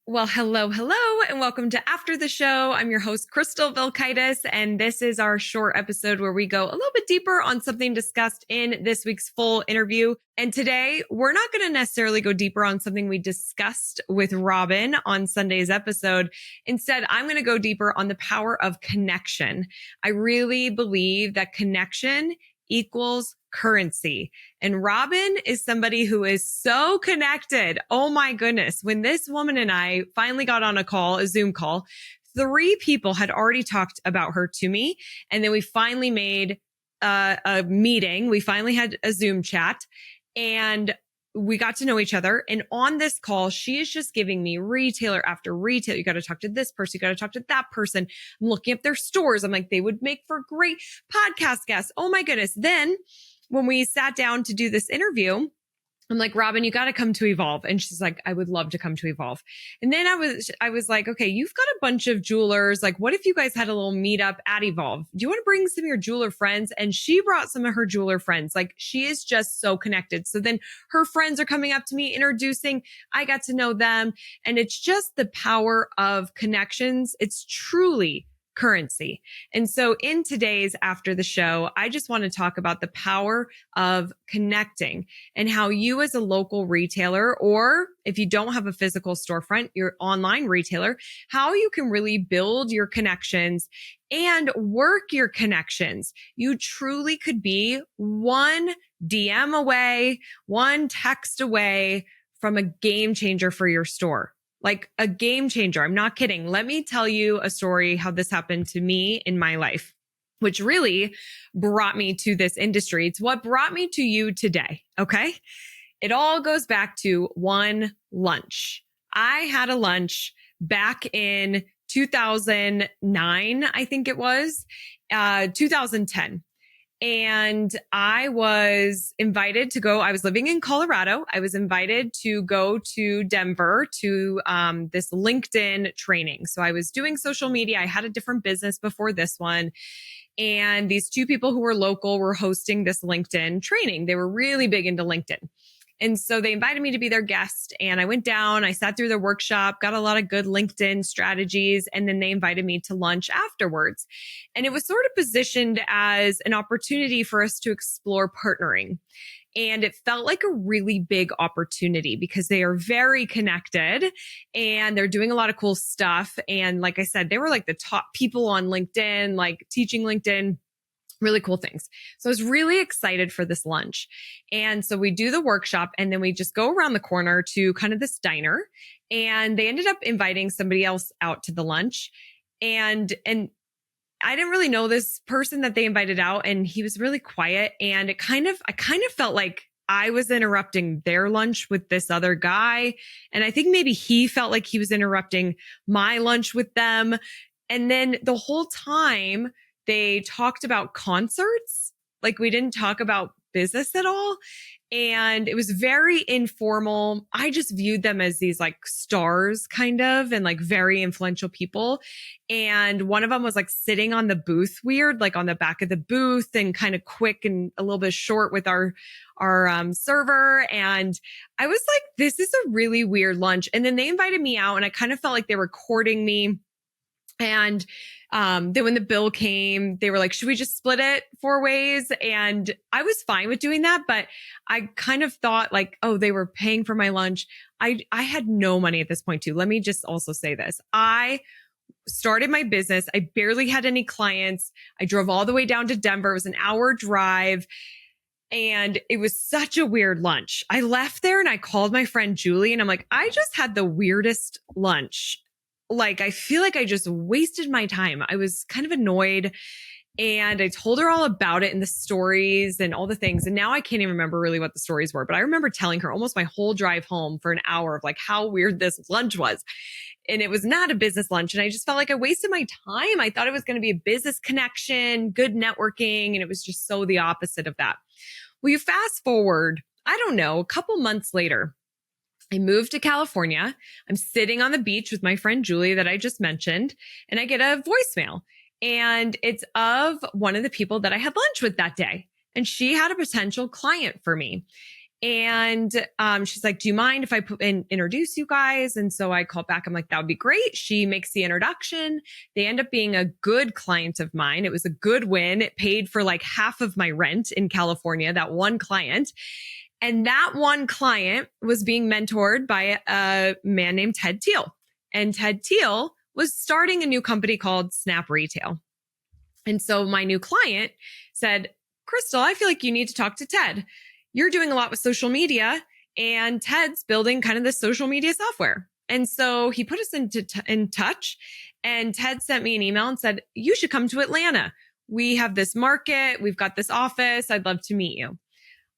Well, hello, and welcome to After the Show. I'm your host, Crystal Vilkaitis, and this is our short episode where we go a little bit deeper on something discussed in this week's full interview. And today, we're not going to necessarily go deeper on something we discussed with Robin on Sunday's episode. Instead, I'm going to go deeper on the power of connection. I really believe that connection equals currency. And Robin is somebody who is so connected. Oh my goodness. When this woman and I finally got on a Zoom call, 3 people had already talked about her to me. And then we finally made a meeting. We finally had a Zoom chat and we got to know each other. And on this call, she is just giving me retailer after retailer. You got to talk to this person. You got to talk to that person. I'm looking up their stores. I'm like, they would make for great podcast guests. Oh my goodness. Then when we sat down to do this interview, I'm like, Robin, you got to come to Evolve. And she's like, I would love to come to Evolve. And then I was like, okay, you've got a bunch of jewelers. Like, what if you guys had a little meetup at Evolve? Do you want to bring some of your jeweler friends? And she brought some of her jeweler friends. Like, she is just so connected. So then her friends are coming up to me, introducing, I got to know them. And it's just the power of connections. It's truly currency. And so in today's After the Show, I just want to talk about the power of connecting and how you as a local retailer, or if you don't have a physical storefront, your online retailer, how you can really build your connections and work your connections. You truly could be one DM away, one text away from a game changer for your store. Like a game changer. I'm not kidding. Let me tell you a story how this happened to me in my life, which really brought me to this industry. It's what brought me to you today. Okay. It all goes back to one lunch. I had a lunch back in 2009, I think it was, 2010. And I was invited to go. I was living in Colorado. I was invited to go to Denver to this LinkedIn training. So I was doing social media. I had a different business before this one. And these 2 people who were local were hosting this LinkedIn training. They were really big into LinkedIn. And so they invited me to be their guest, and I went down, I sat through their workshop, got a lot of good LinkedIn strategies, and then they invited me to lunch afterwards. And it was sort of positioned as an opportunity for us to explore partnering. And it felt like a really big opportunity because they are very connected and they're doing a lot of cool stuff. And like I said, they were like the top people on LinkedIn, like teaching LinkedIn. Really cool things. So I was really excited for this lunch. And so we do the workshop and then we just go around the corner to kind of this diner, and they ended up inviting somebody else out to the lunch. And I didn't really know this person that they invited out, and he was really quiet. And I kind of felt like I was interrupting their lunch with this other guy. And I think maybe he felt like he was interrupting my lunch with them. And then the whole time, they talked about concerts. Like, we didn't talk about business at all. And it was very informal. I just viewed them as these like stars kind of, and like very influential people. And one of them was like sitting on the booth weird, like on the back of the booth, and kind of quick and a little bit short with our server. And I was like, this is a really weird lunch. And then they invited me out, and I kind of felt like they were courting me. And then when the bill came, they were like, should we just split it 4 ways? And I was fine with doing that, but I kind of thought like, oh, they were paying for my lunch. I had no money at this point too. Let me just also say this. I started my business. I barely had any clients. I drove all the way down to Denver. It was an hour drive. And it was such a weird lunch. I left there and I called my friend Julie, and I'm like, I just had the weirdest lunch. Like, I feel like I just wasted my time. I was kind of annoyed, and I told her all about it and the stories and all the things. And now I can't even remember really what the stories were, but I remember telling her almost my whole drive home for an hour of like how weird this lunch was. And it was not a business lunch. And I just felt like I wasted my time. I thought it was going to be a business connection, good networking. And it was just so the opposite of that. Well, you fast forward, I don't know, a couple months later, I moved to California. I'm sitting on the beach with my friend Julie that I just mentioned, and I get a voicemail, and it's of one of the people that I had lunch with that day. And she had a potential client for me. And she's like, do you mind if I introduce you guys? And so I called back. I'm like, that would be great. She makes the introduction. They end up being a good client of mine. It was a good win. It paid for like half of my rent in California, that one client. And that one client was being mentored by a man named Ted Teal. And Ted Teal was starting a new company called Snap Retail. And so my new client said, Crystal, I feel like you need to talk to Ted. You're doing a lot with social media, and Ted's building kind of the social media software. And so he put us in touch, and Ted sent me an email and said, you should come to Atlanta. We have this market. We've got this office. I'd love to meet you.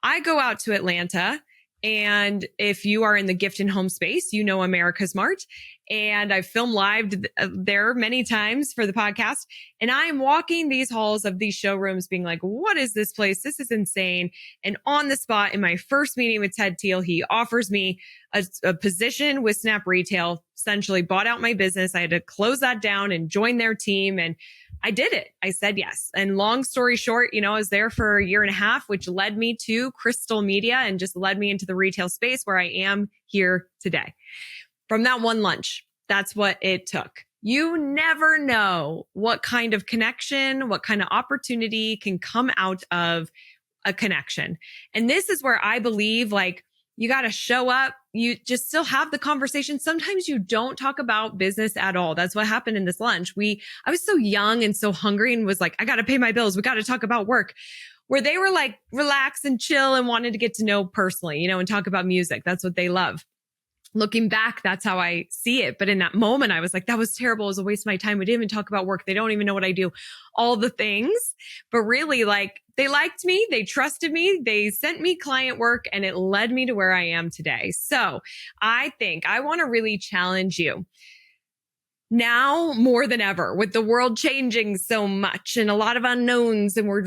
I go out to Atlanta, and if you are in the gift and home space, you know America's Mart. And I've filmed live there many times for the podcast. And I am walking these halls of these showrooms being like, what is this place? This is insane. And on the spot, in my first meeting with Ted Teal, he offers me a position with Snap Retail, essentially bought out my business. I had to close that down and join their team. And I did it. I said yes. And long story short, I was there for a year and a half, which led me to Crystal Media and just led me into the retail space where I am here today. From that one lunch, that's what it took. You never know what kind of connection, what kind of opportunity can come out of a connection. And this is where I believe you got to show up. You just still have the conversation. Sometimes you don't talk about business at all. That's what happened in this lunch. I was so young and so hungry and was like, I got to pay my bills. We got to talk about work, where they were like, relax and chill and wanted to get to know personally, and talk about music. That's what they love. Looking back, that's how I see it. But in that moment, I was like, that was terrible. It was a waste of my time. We didn't even talk about work. They don't even know what I do, all the things. But really, they liked me. They trusted me. They sent me client work, and it led me to where I am today. So I think I want to really challenge you. Now more than ever, with the world changing so much and a lot of unknowns, and we're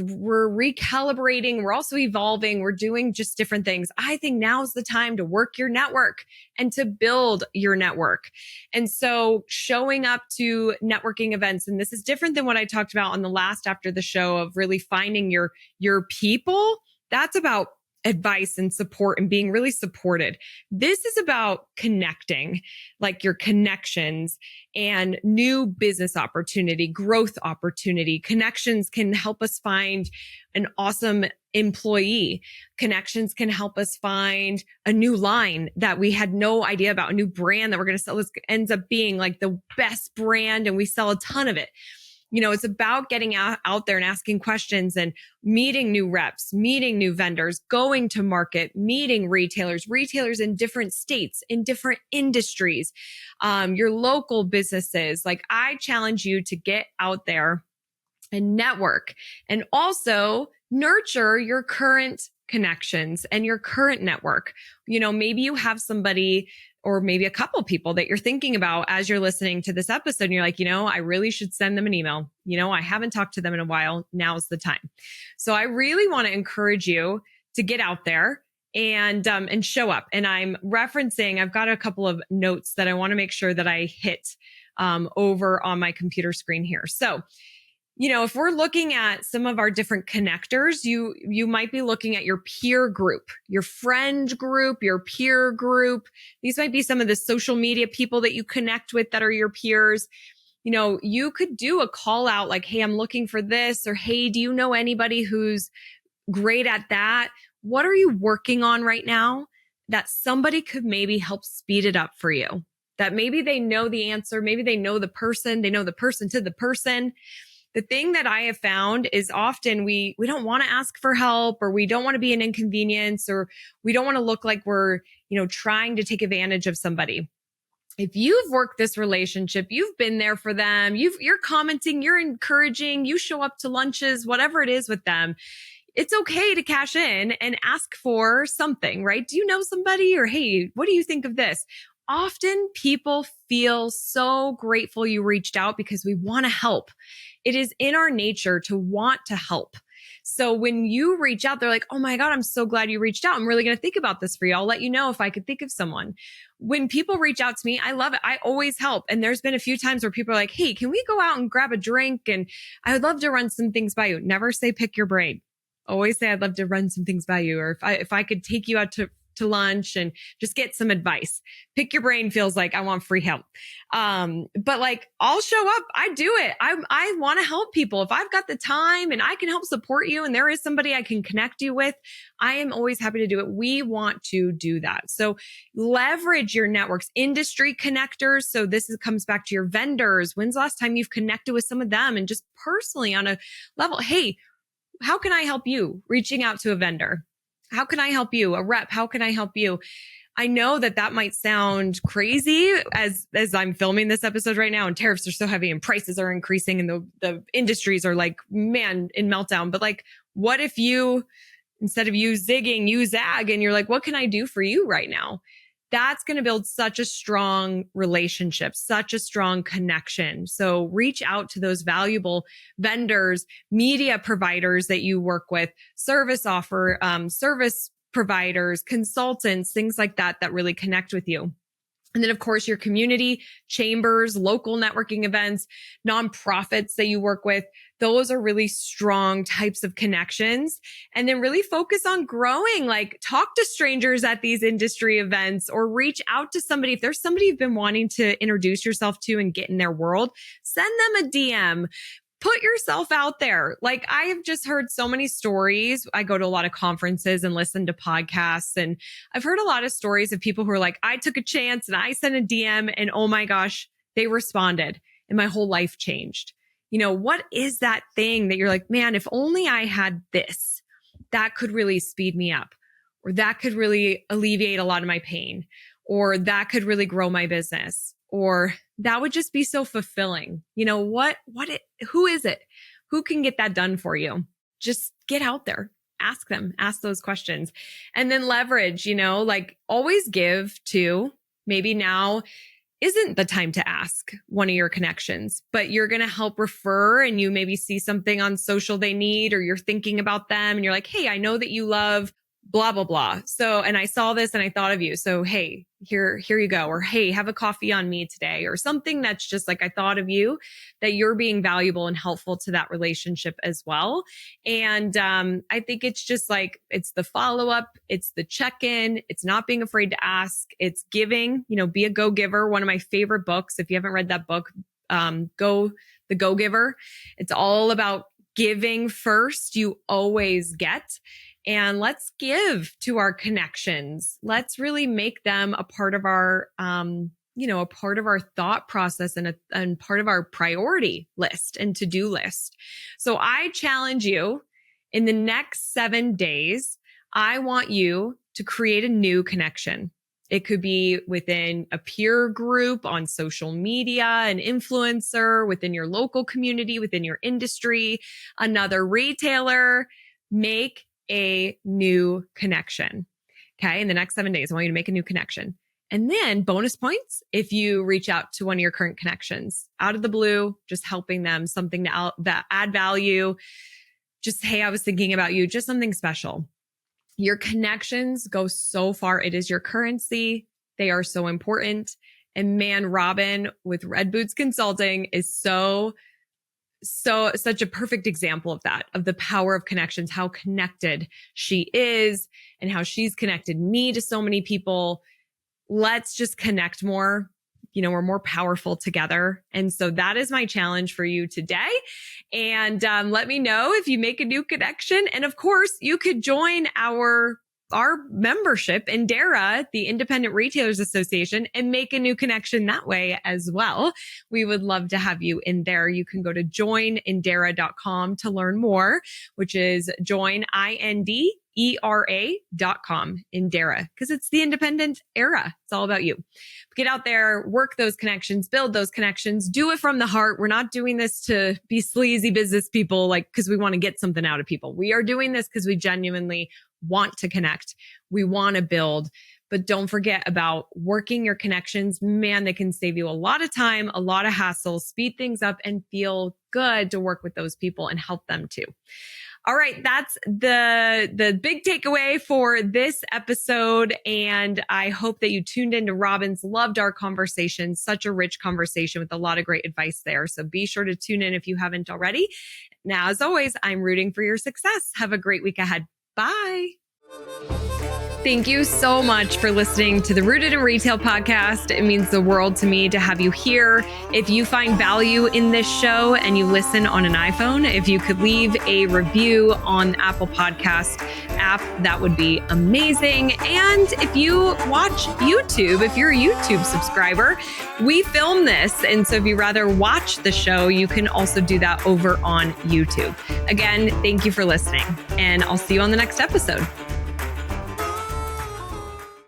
recalibrating, we're also evolving, we're doing just different things. I think now's the time to work your network and to build your network. And so showing up to networking events, and this is different than what I talked about on the last after the show of really finding your people. That's about advice and support and being really supported. This is about connecting, like your connections and new business opportunity, growth opportunity. Connections can help us find an awesome employee. Connections can help us find a new line that we had no idea about, a new brand that we're going to sell. This ends up being like the best brand, and we sell a ton of it. It's about getting out there and asking questions and meeting new reps, meeting new vendors, going to market, meeting retailers in different states, in different industries, your local businesses. I challenge you to get out there and network, and also nurture your current connections and your current network. Maybe you have somebody or maybe a couple people that you're thinking about as you're listening to this episode. And you're like, I really should send them an email. I haven't talked to them in a while. Now's the time. So I really want to encourage you to get out there and show up. And I've got a couple of notes that I want to make sure that I hit over on my computer screen here. So if we're looking at some of our different connectors, you might be looking at your peer group, your friend group, your peer group. These might be some of the social media people that you connect with that are your peers. You could do a call out like, hey, I'm looking for this, or hey, do you know anybody who's great at that? What are you working on right now that somebody could maybe help speed it up for you? That maybe they know the answer. Maybe they know the person to the person. The thing that I have found is often we don't want to ask for help, or we don't want to be an inconvenience, or we don't want to look like we're, trying to take advantage of somebody. If you've worked this relationship, you've been there for them, you're commenting, you're encouraging, you show up to lunches, whatever it is with them, it's okay to cash in and ask for something, right? Do you know somebody? Or, hey, what do you think of this? Often people feel so grateful you reached out because we want to help. It is in our nature to want to help. So when you reach out, they're like, oh my God, I'm so glad you reached out. I'm really going to think about this for you. I'll let you know if I could think of someone. When people reach out to me, I love it. I always help. And there's been a few times where people are like, hey, can we go out and grab a drink? And I would love to run some things by you. Never say pick your brain. always say I'd love to run some things by you, or if I could take you out to lunch and just get some advice. Pick your brain feels like I want free help. But like, I'll show up. I do it. I want to help people. If I've got the time and I can help support you and there is somebody I can connect you with, I am always happy to do it. We want to do that. So leverage your networks, industry connectors. So comes back to your vendors. When's the last time you've connected with some of them and just personally on a level? Hey, how can I help you? Reaching out to a vendor. How can I help you? A rep, how can I help you? I know that might sound crazy as I'm filming this episode right now and tariffs are so heavy and prices are increasing and the industries are like, man, in meltdown. But like, what if you, instead of you zigging, you zag and you're like, what can I do for you right now? That's going to build such a strong relationship, such a strong connection. So reach out to those valuable vendors, media providers that you work with, service providers, consultants, things like that really connect with you. And then, of course, your community, chambers, local networking events, nonprofits that you work with. Those are really strong types of connections. And then really focus on growing, like talk to strangers at these industry events or reach out to somebody. If there's somebody you've been wanting to introduce yourself to and get in their world, send them a DM. Put yourself out there. Like I have just heard so many stories. I go to a lot of conferences and listen to podcasts. And I've heard a lot of stories of people who are like, I took a chance and I sent a DM and oh my gosh, they responded and my whole life changed. You know, what is that thing that you're like, man, if only I had this, that could really speed me up, or that could really alleviate a lot of my pain, or that could really grow my business, or that would just be so fulfilling. You know, who is it? Who can get that done for you? Just get out there, ask those questions, and then leverage, you know, like always give to. Maybe now isn't the time to ask one of your connections, but you're going to help refer and you maybe see something on social they need, or you're thinking about them and you're like, hey, I know that you love blah, blah, blah. So, and I saw this and I thought of you. So, hey, here you go. Or, hey, have a coffee on me today, or something that's just like, I thought of you, that you're being valuable and helpful to that relationship as well. And, I think it's just like, it's the follow up, it's the check-in, it's not being afraid to ask, it's giving, you know, be a go-giver. One of my favorite books. If you haven't read that book, The Go-Giver. It's all about giving first. You always get. And let's give to our connections. Let's really make them a part of our, a part of our thought process and part of our priority list and to-do list. So I challenge you in the next 7 days, I want you to create a new connection. It could be within a peer group on social media, an influencer, within your local community, within your industry, another retailer. Make a new connection. Okay. In the next 7 days, I want you to make a new connection. And then bonus points if you reach out to one of your current connections out of the blue, just helping them, something that add value. Just, hey, I was thinking about you, just something special. Your connections go so far. It is your currency. They are so important. And man, Robin with Red Boots Consulting is such a perfect example of that, of the power of connections, how connected she is and how she's connected me to so many people. Let's just connect more. You know, we're more powerful together. And so that is my challenge for you today. And let me know if you make a new connection. And of course, you could join our membership in DARA, the Independent Retailers Association, and make a new connection that way as well. We would love to have you in there. You can go to joinindara.com to learn more, which is joinindera.com, Indara, because it's the independent era. It's all about you. Get out there, work those connections, build those connections, do it from the heart. We're not doing this to be sleazy business people, like, because we want to get something out of people. We are doing this because we genuinely want to connect. We want to build, but don't forget about working your connections. Man, they can save you a lot of time, a lot of hassle, speed things up, and feel good to work with those people and help them too. All right, that's the big takeaway for this episode. And I hope that you tuned into Robin's. Loved our conversation. Such a rich conversation with a lot of great advice there. So be sure to tune in if you haven't already. Now, as always, I'm rooting for your success. Have a great week ahead. Bye. Thank you so much for listening to the Rooted in Retail podcast. It means the world to me to have you here. If you find value in this show and you listen on an iPhone, if you could leave a review on the Apple Podcast app, that would be amazing. And if you watch YouTube, if you're a YouTube subscriber, we film this. And so if you rather watch the show, you can also do that over on YouTube. Again, thank you for listening, and I'll see you on the next episode.